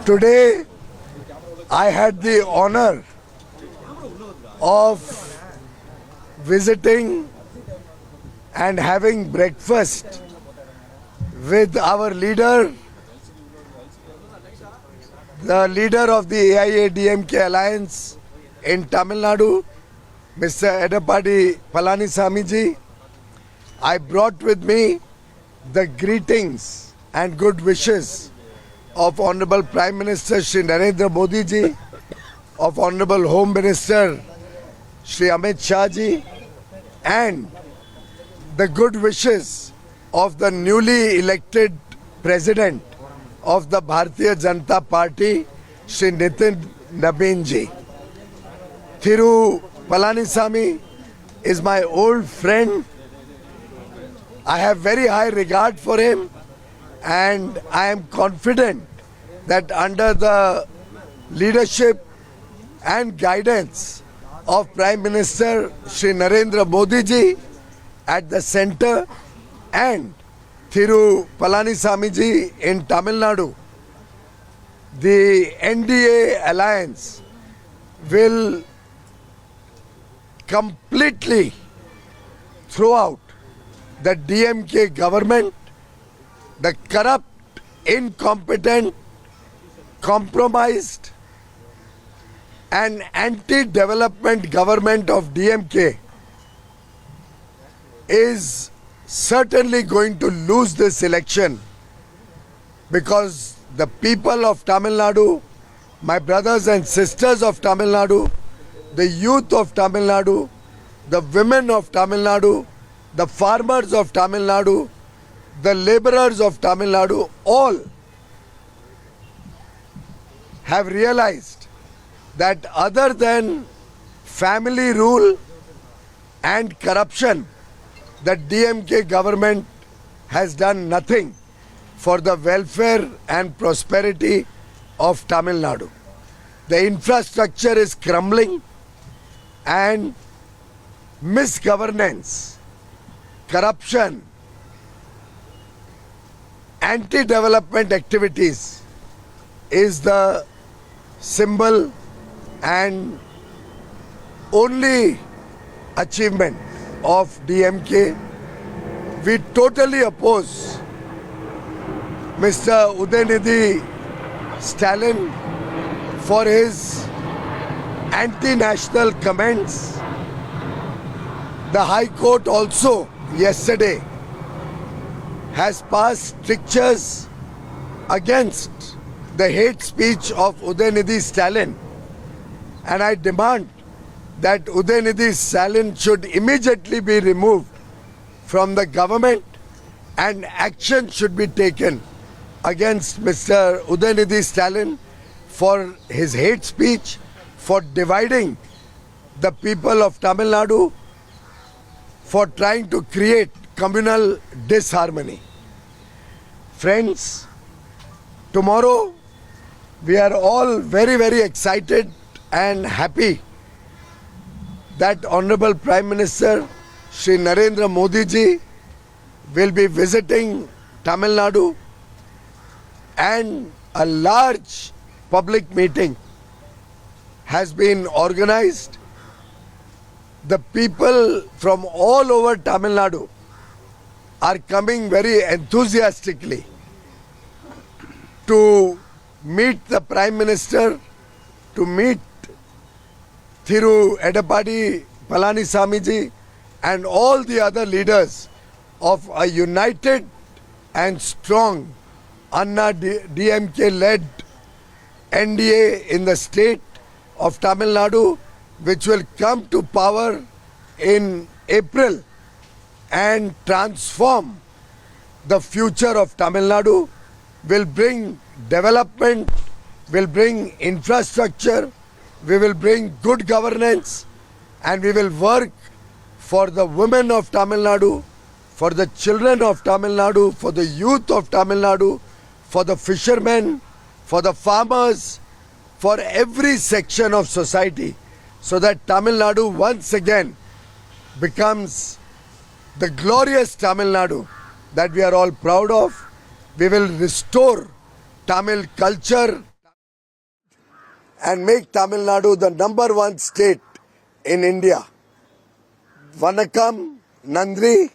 Today, I had the honor of visiting and having breakfast with our leader, the leader of the AIADMK alliance in Tamil Nadu, Mr. Edappadi Palanisamy ji. I brought with me the greetings and good wishes of Honorable Prime Minister Shri Narendra Modi ji, of Honorable Home Minister Shri Amit Shah ji, and the good wishes of the newly elected President of the Bharatiya Janata Party, Shri Nitin Nabin ji. Thiru Palanisamy is my old friend. I have very high regard for him, and I am confident that under the leadership and guidance of Prime Minister Shri Narendra Modi ji at the center and Thiru Palanisamy ji in Tamil Nadu, the NDA alliance will completely throw out the DMK government, the corrupt, incompetent, compromised and anti-development government of DMK is certainly going to lose this election, because the people of Tamil Nadu, my brothers and sisters of Tamil Nadu, the youth of Tamil Nadu, the women of Tamil Nadu, the farmers of Tamil Nadu, the laborers of Tamil Nadu, all have realized that other than family rule and corruption, the DMK government has done nothing for the welfare and prosperity of Tamil Nadu. The infrastructure is crumbling, and misgovernance, corruption, anti-development activities is the symbol and only achievement of DMK. We totally oppose Mr. Udayanidhi Stalin for his anti-national comments. The High Court also yesterday has passed strictures against the hate speech of Udayanidhi Stalin, and I demand that Udayanidhi Stalin should immediately be removed from the government and action should be taken against Mr. Udayanidhi Stalin for his hate speech, for dividing the people of Tamil Nadu, for trying to create communal disharmony. Friends, tomorrow we are all very, very excited and happy that Honorable Prime Minister Shri Narendra Modi ji will be visiting Tamil Nadu, and a large public meeting has been organized. The people from all over Tamil Nadu are coming very enthusiastically to meet the Prime Minister, to meet Thiru Edappadi Palanisamy ji and all the other leaders of a united and strong Anna DMK-led NDA in the state of Tamil Nadu, which will come to power in April and transform the future of Tamil Nadu, will bring development, will bring infrastructure, we will bring good governance, and we will work for the women of Tamil Nadu, for the children of Tamil Nadu, for the youth of Tamil Nadu, for the fishermen, for the farmers, for every section of society, so that Tamil Nadu once again becomes the glorious Tamil Nadu that we are all proud of. We will restore Tamil culture and make Tamil Nadu the number one state in India. Vanakkam, Nandri.